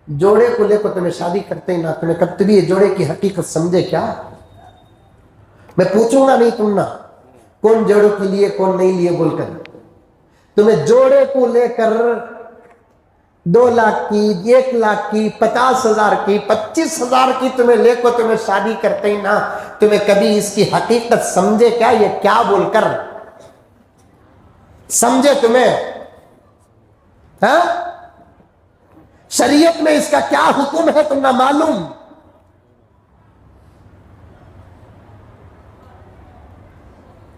जोड़े को लेकर तुम्हें शादी करते ही ना, तुम्हें कभी ये जोड़े की हकीकत समझे क्या? मैं पूछूंगा नहीं तुम ना कौन जोड़ों के लिए कौन नहीं लिए बोलकर, तुम्हें जोड़े को लेकर 2 लाख की, 1 लाख की, 50,000 की, 25,000 की तुम्हें लेकर तुम्हें शादी करते ही ना, तुम्हें कभी इसकी हकीकत समझे क्या? ये क्या बोलकर समझे तुम्हें? हाँ, शरीयत में इसका क्या हुक्म है तुम ना मालूम?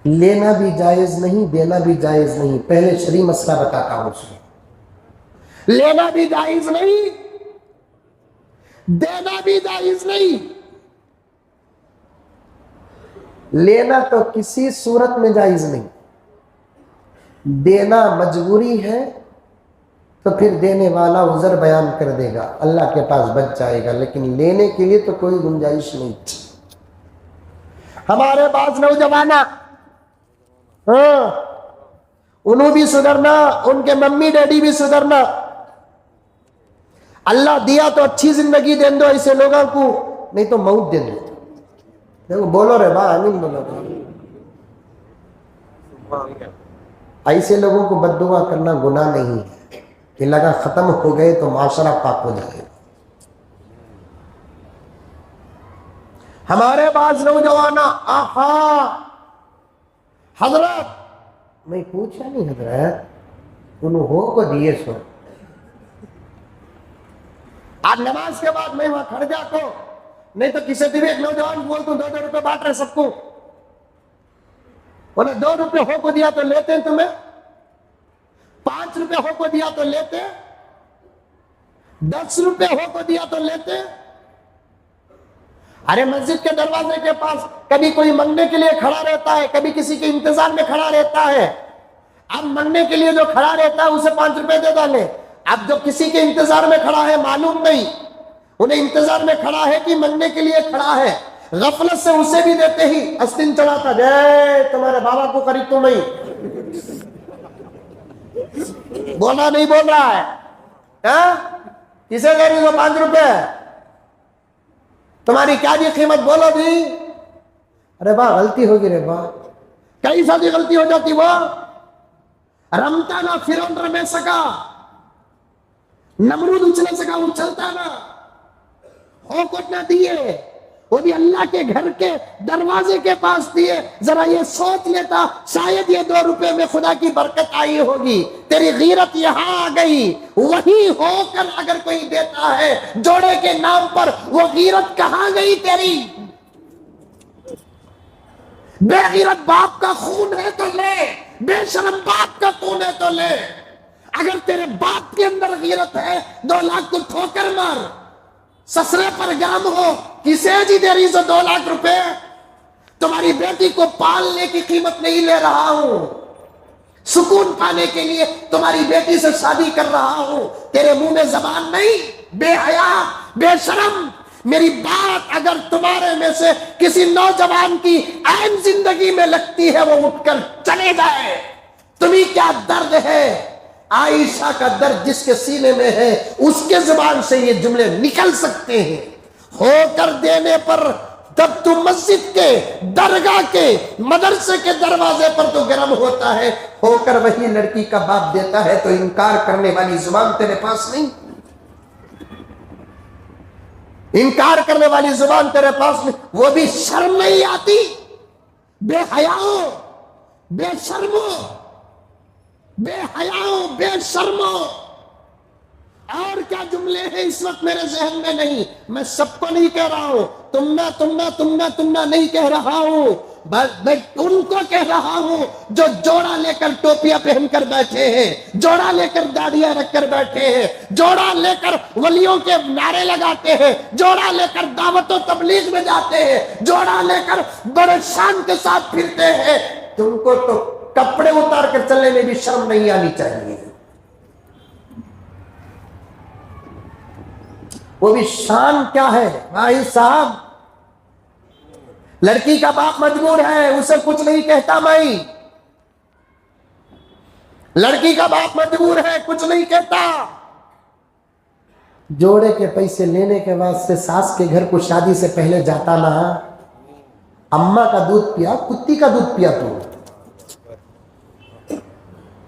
लेना भी जायज नहीं, देना भी जायज नहीं। पहले शरीय मसला बताता हूं उसमें। लेना भी जायज नहीं, देना भी जायज नहीं। लेना तो किसी सूरत में जायज नहीं, देना मजबूरी है तो फिर देने वाला उज़र बयान कर देगा, अल्लाह के पास बच जाएगा, लेकिन लेने के लिए तो कोई गुंजाइश नहीं। हमारे पास नौजवाना, हाँ, उन्होंने भी सुधरना, उनके मम्मी डैडी भी सुधरना। अल्लाह दिया तो अच्छी जिंदगी दे दो ऐसे लोगों को, नहीं तो मौत दे दो। देखो बोलो रे बा, आमीन बोलो। ऐसे लोगों को बद्दुआ करना गुनाह नहीं है कि लगा खत्म हो गए तो माशरा पाक हो जाए। हमारे पास नौजवाना, आहा हजरत, मैं पूछा नहीं हजरत, उन्होंने हो को दिए सो। आज नमाज के बाद मैं वहां खड़ जाता, नहीं तो किसी दिन एक नौजवान बोलता 2-2 रुपए बांट रहे सबको, बोले 2 रुपए हो को दिया तो लेते हैं तुम्हें, 5 रुपए हो को दिया तो लेते, 10 रुपए हो को दिया तो लेते। अरे मस्जिद के दरवाजे के पास कभी कोई मांगने के लिए खड़ा रहता है, कभी किसी के इंतजार में खड़ा रहता है। अब मांगने के लिए जो खड़ा रहता है उसे 5 रुपए दे डाले। अब जो किसी के इंतजार में खड़ा है मालूम नहीं, उन्हें इंतजार में खड़ा है कि मांगने के लिए खड़ा है, गफलत से उसे भी देते ही अस्तिन चढ़ाता, जय तुम्हारे बाबा को खरीद तो नहीं बोला, नहीं बोल रहा है, किसे दे रही हो 5 रुपए, तुम्हारी क्या जी कीमत बोलो भी। अरे वाह गलती होगी रे वाह, कई सारी गलती हो जाती। वो रमता ना फिरौन रमे सका, नमरूद उछल सका उछलता ना, हो कुछ ना दिए, वो भी अल्लाह के घर के दरवाजे के पास दिए। जरा ये सोच लेता, शायद ये 2 रुपए में खुदा की बरकत आई होगी, तेरी गीरत यहां आ गई। वही होकर अगर कोई देता है जोड़े के नाम पर, वो गीरत कहां गई तेरी? बेगीरत बाप का खून है तो ले, बेशरम बाप का खून है तो ले। अगर तेरे बाप के अंदर गीरत है, 2 लाख को ठोकर मार। ससरे पर गरम हो, किसे जी दे रही सो 2 लाख रुपए? तुम्हारी बेटी को पालने की कीमत नहीं ले रहा हूं, सुकून पाने के लिए तुम्हारी बेटी से शादी कर रहा हूं। तेरे मुंह में जबान नहीं, बेहया बेशरम। मेरी बात अगर तुम्हारे में से किसी नौजवान की ऐन जिंदगी में लगती है, वो उठकर चले जाए। तुम्हें क्या दर्द है? आयशा का दर्द जिसके सीने में है, उसके जुबान से ये जुमले निकल सकते हैं। होकर देने पर तब तू मस्जिद के, दरगाह के, मदरसे के दरवाजे पर तो गर्म होता है, होकर वही लड़की का बाप देता है तो इनकार करने वाली जुबान तेरे पास नहीं, इनकार करने वाली जुबान तेरे पास नहीं। वो भी शर्म नहीं आती? बेहयाओ, बेशर्मो, बेहयाओ, बेशर्मो, और क्या जुमले हैं इस वक्त मेरे जहन में नहीं। मैं सबको नहीं कह रहा हूं, तुमना नहीं कह रहा हूं, मैं उनको कह रहा हूं जो जोड़ा लेकर टोपियां पहनकर बैठे हैं, जोड़ा लेकर दाढ़ियां रखकर बैठे हैं, जोड़ा लेकर वलियों के नारे लगाते हैं, जोड़ा लेकर दावतों तबलीग में जाते हैं, जोड़ा लेकर बड़े शान के साथ फिरते हैं। तुमको तो कपड़े उतार कर चलने में भी शर्म नहीं आनी चाहिए। वो भी शान क्या है भाई साहब? लड़की का बाप मजबूर है, उसे कुछ नहीं कहता मैं। लड़की का बाप मजबूर है, कुछ नहीं कहता। जोड़े के पैसे लेने के बाद से सास के घर को शादी से पहले जाता ना, अम्मा का दूध पिया, कुत्ती का दूध पिया तू,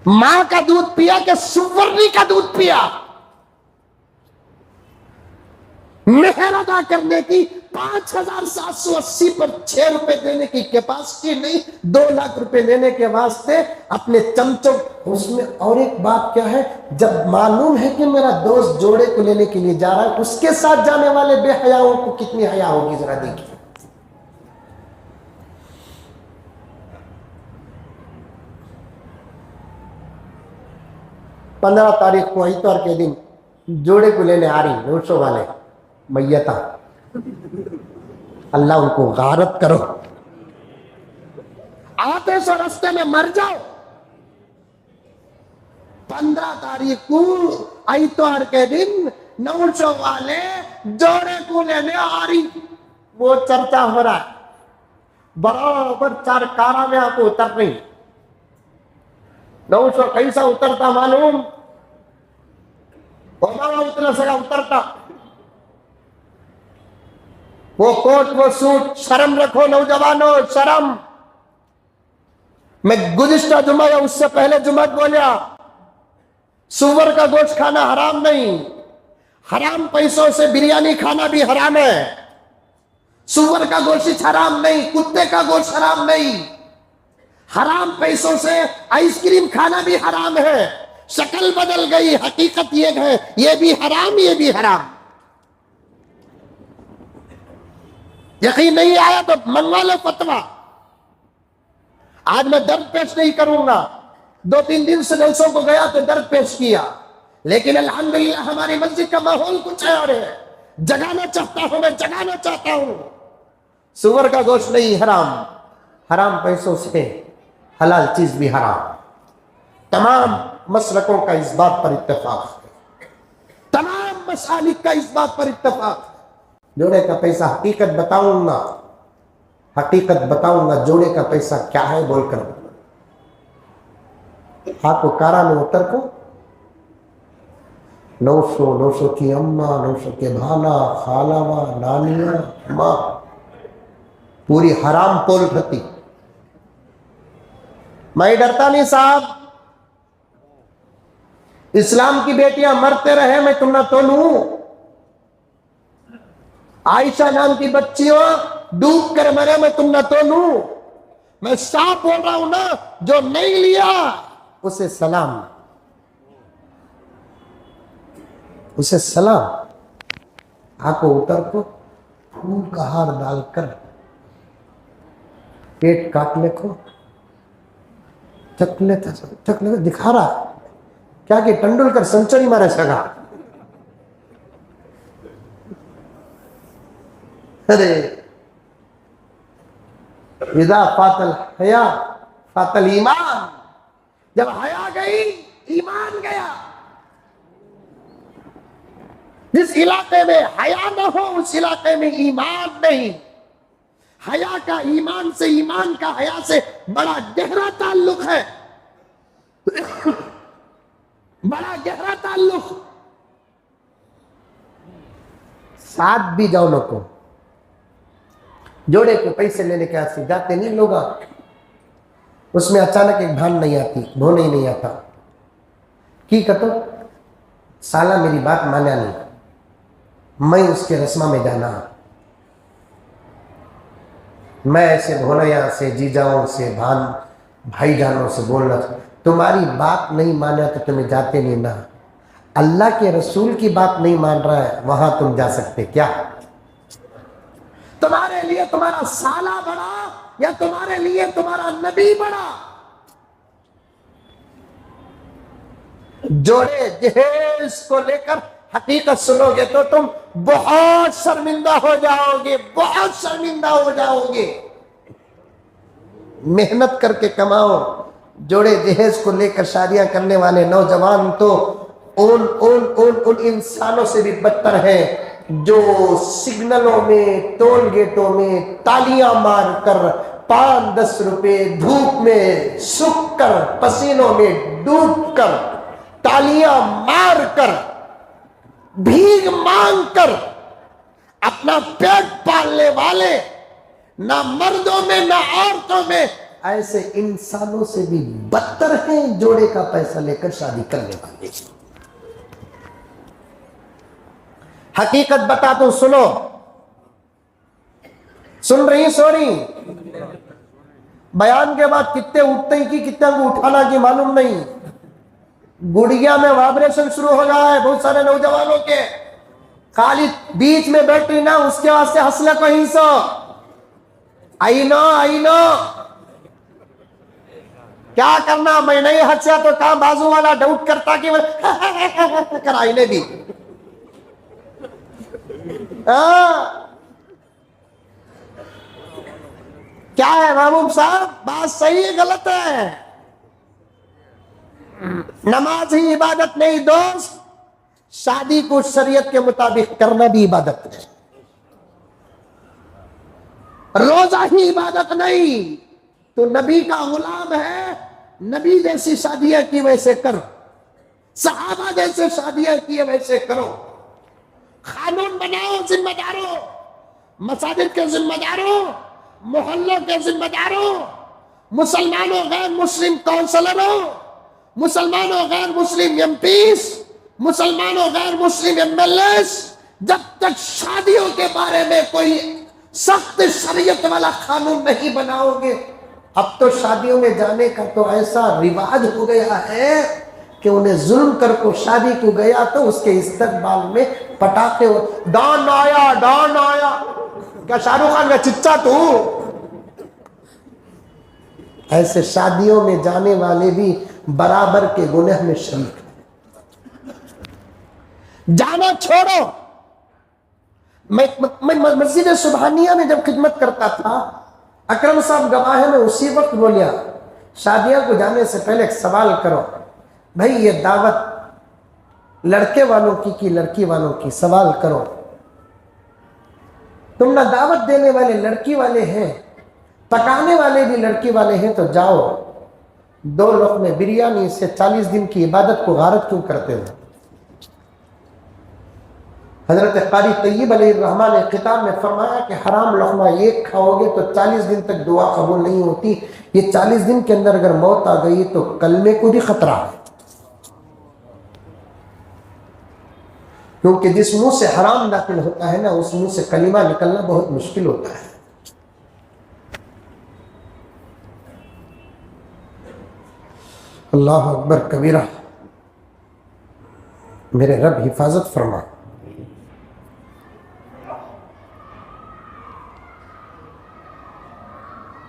मां का दूध पिया कि सुवर्णी का दूध पिया। मेहर अदा करने की 5,780 पर 6 रुपए देने की कैपेसिटी नहीं, 2 लाख रुपए लेने के वास्ते अपने चमचों। उसमें और एक बात क्या है, जब मालूम है कि मेरा दोस्त जोड़े को लेने के लिए जा रहा है, उसके साथ जाने वाले बेहयाओं को कितनी हया होगी जरा देखिए। 15 तारीख को इतवार के दिन जोड़े को लेने आ रही नौशो वाले मैयता, अल्लाह उनको गारत करो, आते सो रास्ते में मर जाओ। 15 तारीख को इतवार के दिन नौशो वाले जोड़े को लेने आ रही, वो चर्चा हो रहा है, बराबर 4 कारा में आपको उतर रही। 900 कैसा उतरता मालूम, ओबामा उतना सगा उतरता, वो कोट वो सूट, शर्म रखो नौजवानों, शर्म। मैं गुज़िश्ता जुमा या उससे पहले जुमा बोलिया, सुअर का गोश्त खाना हराम नहीं, हराम पैसों से बिरयानी खाना भी हराम है। सुअर का गोश्त हराम नहीं, कुत्ते का गोश्त हराम नहीं, हराम पैसों से आइसक्रीम खाना भी हराम है। शक्ल बदल गई, हकीकत ये है, ये भी हराम, ये भी हराम। यकीन नहीं आया तो मंगवा लो फतवा। आज मैं दर्द पेश नहीं करूंगा, 2-3 दिन से जलसों को गया तो दर्द पेश किया, लेकिन अल्हम्दुलिल्लाह हमारी मस्जिद का माहौल कुछ और है। जगाना चाहता हूं, मैं जगाना चाहता हूं। सुअर का गोश्त नहीं हराम, हराम पैसों से हलाल चीज भी हराम। तमाम मसलकों का इस बात पर इत्तेफाक, तमाम मसालिक का इस बात पर इत्तेफाक। जोड़े का पैसा हकीकत बताऊंगा, हकीकत बताऊंगा जोड़े का पैसा क्या है बोलकर। आपको कारा में उतर को 900 की अम्मा, 900 के भाना, खालावा, नानिया, माँ, पूरी हराम पोल रहती। मैं डरता नहीं साहब, इस्लाम की बेटियां मरते रहे मैं तुम ना तो लूं। आयशा नाम की बच्चियों डूब कर मरे मैं तुम ना तो लूं। मैं साफ बोल रहा हूं ना, जो नहीं लिया उसे सलाम, उसे सलाम। आंखों उतर को फूल का हार डालकर पेट काट ले को चकले दिखा रहा क्या कि तेंदुलकर सेंचुरी मारे सगा। अरे इदा फातल हया फातल ईमान, जब हया गई ईमान गया। जिस इलाके में हया न हो उस इलाके में ईमान नहीं। हया का ईमान से, ईमान का हया से बड़ा गहरा ताल्लुक है, बड़ा गहरा ताल्लुक। साथ भी जाओ लोग को, जोड़े को पैसे लेने के आते जाते नहीं लोग, उसमें अचानक एक भान नहीं आती, भोन ही नहीं आता की कतो साला मेरी बात माना नहीं, मैं उसके रस्मा में जाना। मैं ऐसे भोनैया से, जीजाओं से, भाईजानों से बोलना, तुम्हारी बात नहीं माना तो तुम्हें जाते नहीं ना। अल्लाह के रसूल की बात नहीं मान रहा है, वहां तुम जा सकते क्या? तुम्हारे लिए तुम्हारा साला बड़ा या तुम्हारे लिए तुम्हारा नबी बड़ा? जोड़े जहेज को लेकर हकीकत सुनोगे तो तुम बहुत शर्मिंदा हो जाओगे, बहुत शर्मिंदा हो जाओगे। मेहनत करके कमाओ। जोड़े जहेज को लेकर शादियां करने वाले नौजवान तो उन इंसानों से भी बदतर हैं जो सिग्नलों में, टोल गेटों में तालियां मारकर 5-10 रुपए धूप में सूख कर, पसीनों में डूब कर, तालियां मारकर भीख मांग कर अपना पेट पालने वाले, ना मर्दों में ना औरतों में, ऐसे इंसानों से भी बदतर हैं जोड़े का पैसा लेकर शादी करने वाले। हकीकत बता तो सुनो, सुन रही सोरी? बयान के बाद कितने उठते हैं कि कितने को उठाना की मालूम नहीं। गुड़िया में वाइब्रेशन शुरू हो रहा है बहुत सारे नौजवानों के। खाली बीच में बैठी ना उसके वास्ते हंसले को हिंसो। आई नो क्या करना, मैं नहीं हंसा तो काम बाजू वाला डाउट करता कि कराइने भी। क्या है महबूब साहब, बात सही है गलत है? नमाज ही इबादत नहीं दोस्त, शादी को शरीयत के मुताबिक करना भी इबादत है। रोजा ही इबादत नहीं, तो नबी का गुलाम है, नबी जैसी शादियां की वैसे करो, सहाबा जैसे शादियां की वैसे करो। कानून बनाओ जिम्मेदारों, मसाजिद के जिम्मेदारों, मोहल्लों के जिम्मेदारों, मुसलमानों गैर मुस्लिम काउंसलरों, मुसलमानों गैर मुस्लिम एमपीस, मुसलमानों गैर मुस्लिम एमएलए, जब तक शादियों के बारे में कोई सख्त शरीयत वाला कानून नहीं बनाओगे। अब तो शादियों में जाने का तो ऐसा रिवाज हो गया है कि उन्हें जुल्म कर को शादी को गया तो उसके इस्तकबाल में पटाखे, डॉन आया डॉन आया। क्या शाहरुख खान का चिच्चा तू? ऐसे शादियों में जाने वाले भी बराबर के गुनाह में शरीक। जाना छोड़ो। मैं मस्जिद सुबहानिया में जब खिदमत करता था, अकरम साहब गवाह में उसी वक्त बोलिया, शादियां को जाने से पहले एक सवाल करो भाई, ये दावत लड़के वालों की कि लड़की वालों की? सवाल करो। तुम ना दावत देने वाले लड़की वाले हैं, पकाने वाले भी लड़की वाले हैं, तो जाओ 2 लोग में बिरयानी से 40 दिन की इबादत को गारत क्यों करते हो? हजरत कारी तय्यब अलैहिर्रहमान ने किताब में फरमाया कि हराम लुक़मा एक खाओगे तो 40 दिन तक दुआ कबूल नहीं होती। ये 40 दिन के अंदर अगर मौत आ गई तो कलमे को भी खतरा है, क्योंकि जिस मुंह से हराम दाखिल होता है ना, उस मुंह से कलिमा निकलना बहुत मुश्किल होता है। अल्लाह अकबर कबीरा। मेरे रब हिफाजत फरमा।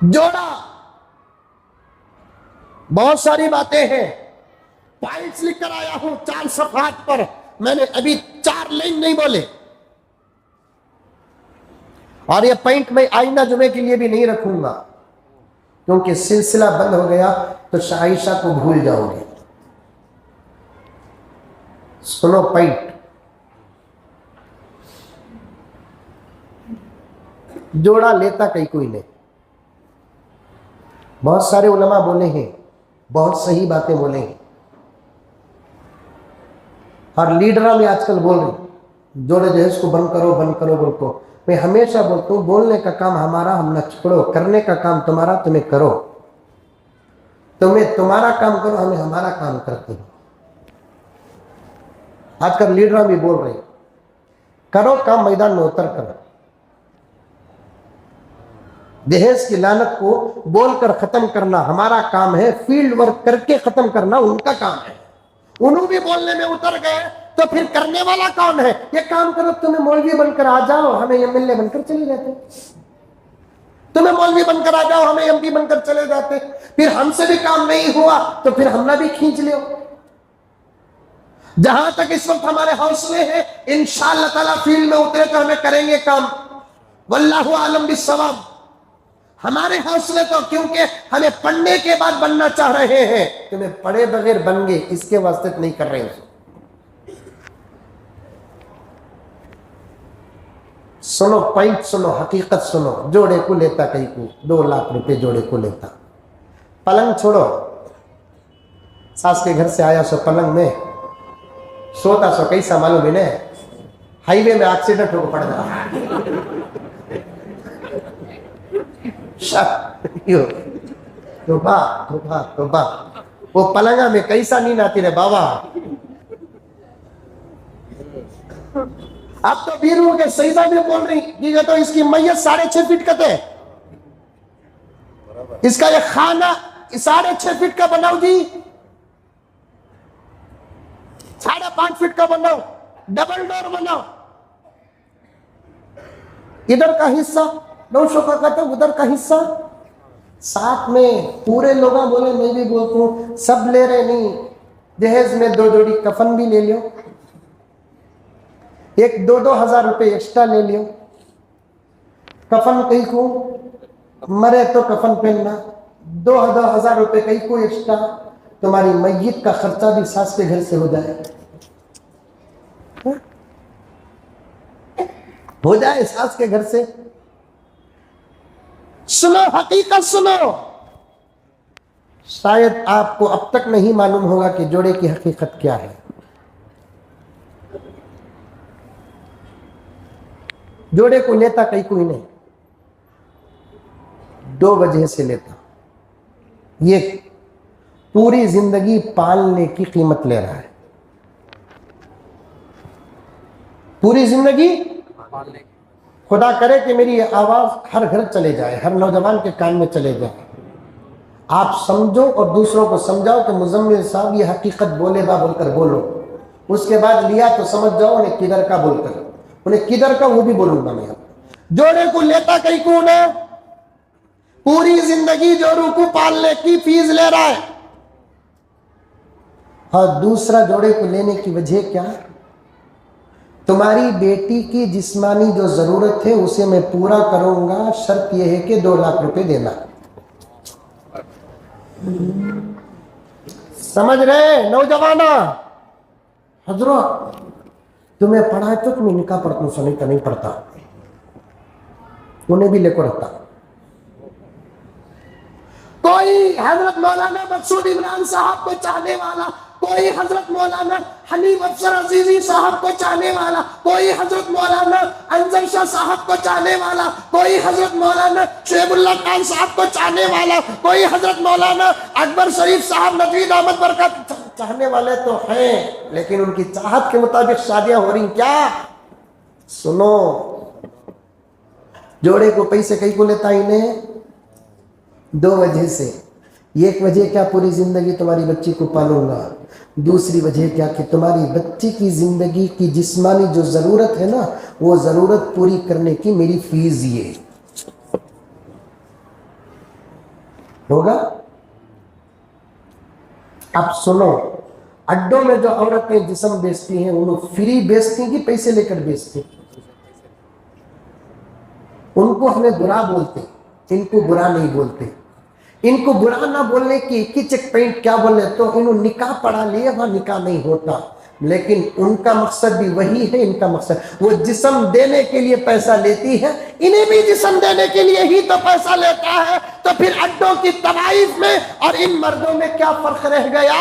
जोड़ा, बहुत सारी बातें हैं, पॉइंट्स लिखकर आया हूं 4 सफ़हात पर। मैंने अभी 4 लाइन नहीं बोले, और ये पॉइंट मैं आईना जुमे के लिए भी नहीं रखूंगा, क्योंकि सिलसिला बंद हो गया तो आयशा को भूल जाओगे। सुनो पॉइंट। जोड़ा लेता कहीं कोई नहीं। बहुत सारे उलमा बोले हैं, बहुत सही बातें बोले हैं, और लीडरा में आजकल बोल रहे जोड़े जहेज को बंद करो बोल को। मैं हमेशा बोलता हूँ, बोलने का काम हमारा हम न छोड़ो, करने का काम तुम्हारा तुम्हें करो। तुम्हें तुम्हारा काम करो, हमें हमारा काम करते हो। आजकल लीडरा भी बोल रहे करो काम मैदान में उतर कर। दहेज की लानत को बोलकर खत्म करना हमारा काम है, फील्ड वर्क करके खत्म करना उनका काम है। उन्होंने भी बोलने में उतर गए तो फिर करने वाला कौन है? ये काम करो, तुम्हें मौलवी बनकर आ जाओ, हमें एमएलए बनकर चले जाते। तुम्हें मौलवी बनकर आ जाओ, हमें एमपी बनकर चले जाते। फिर हमसे भी काम नहीं हुआ तो फिर हमने भी खींच लियो। जहां तक इस वक्त हमारे हौसले हैं, इंशाअल्लाह ताला फील्ड में उतरे तो हमें करेंगे काम। वल्लाहु आलम बिस्सवाब। हमारे हौसले तो क्योंकि हमें पढ़ने के बाद बनना चाह रहे हैं, तुम्हें पढ़े बगैर बन गए इसके वास्ते नहीं कर रहे हैं। सुनो पॉइंट, सुनो हकीकत सुनो। जोड़े को लेता कहीं को 2 लाख रुपए जोड़े को लेता। पलंग छोड़ो, सास के घर से आया सो पलंग में सोता सो कैसा मालूम है? हाईवे में एक्सीडेंट हो पड़ रहा तोबा तोबा तोबा। वो पलंगा में कैसा नींद आती रे बाबा। अब तो बीरू के सही में बोल रही कि तो इसकी मैयत 6.5 फीट का थे, इसका ये खाना 6.5 फीट का बनाओ जी, 5.5 फीट का बनाओ, डबल डोर बनाओ। इधर का हिस्सा 900 का कहते, उधर का हिस्सा साथ में। पूरे लोग बोले, मैं भी बोलता हूँ, सब ले रहे नहीं, दहेज में 2 जोड़ी कफन भी ले लियो, एक 2-2 हजार रुपए एक्स्ट्रा ले लियो। कफन कहीं को मरे तो कफन पहनना, 2-2 हजार रुपए कहीं को एक्स्ट्रा, तुम्हारी मैयत का खर्चा भी सास के घर से हो जाए, हो जाए सास के घर से। सुनो, हकीकत सुनो। शायद आपको अब तक नहीं मालूम होगा कि जोड़े की हकीकत क्या है। जोड़े को लेता कहीं कोई नहीं, 2 वजह से लेता। ये पूरी जिंदगी पालने की कीमत ले रहा है, पूरी जिंदगी। खुदा करे कि मेरी ये आवाज हर घर चले जाए, हर नौजवान के कान में चले जाए। आप समझो और दूसरों को समझाओ कि मुजम्मिल साहब ये हकीकत बोलेगा बोलकर बोलो। उसके बाद लिया तो समझ जाओ उन्हें किधर का बोलकर, उन्हें किधर का वो भी बोलूंगा मैं। जोड़े को लेता कहीं को ना, पूरी जिंदगी जोड़ों को पालने की फीस ले रहा है। और दूसरा जोड़े को लेने की वजह क्या? तुम्हारी बेटी की जिस्मानी जो जरूरत है उसे मैं पूरा करूंगा, शर्त यह है कि 2 लाख रुपए देना। समझ रहे नौजवाना? हजरत तुम्हें पढ़ा है तो तुम्हें निकाह पढ़ता हूं, नहीं तो नहीं पढ़ता, उन्हें भी लेकर रहता। कोई हजरत मौलाना मकसूद इमरान साहब को चाहने वाला, कोई हजरत मौलाना हनीफ अफसर अजीजी साहब को चाहने वाला, कोई हजरत मौलाना अंजर शाह साहब को चाहने वाला, कोई हजरत मौलाना शुएबुल्लाह खान साहब को चाहने वाला, कोई हजरत मौलाना अकबर शरीफ साहब नजवीद अहमद बरकत चाहने वाले तो हैं, लेकिन उनकी चाहत के मुताबिक शादियां हो रही क्या? सुनो, जोड़े को पैसे कहीं को लेता इन्हें 2 वजह से। एक वजह क्या? पूरी जिंदगी तुम्हारी बच्ची को पालूंगा। दूसरी वजह क्या? कि तुम्हारी बच्ची की जिंदगी की जिस्मानी जो जरूरत है ना, वो जरूरत पूरी करने की मेरी फीस ये होगा। अब सुनो, अड्डों में जो औरतें जिस्म बेचती हैं, वो लोग फ्री बेचती हैं कि पैसे लेकर बेचती हैं? उनको हमें बुरा बोलते, इनको बुरा नहीं बोलते। इनको बुरा ना बोलने की एक ही चेक पॉइंट क्या बोले तो इन्होंने निकाह पढ़ा लिया, वहां निकाह नहीं होता, लेकिन उनका मकसद भी वही है। इनका मकसद वो जिस्म देने के लिए पैसा लेती है, इन्हें भी जिस्म देने के लिए ही तो पैसा लेता है। तो फिर अड्डों की तवाइफ में और इन मर्दों में क्या फर्क रह गया?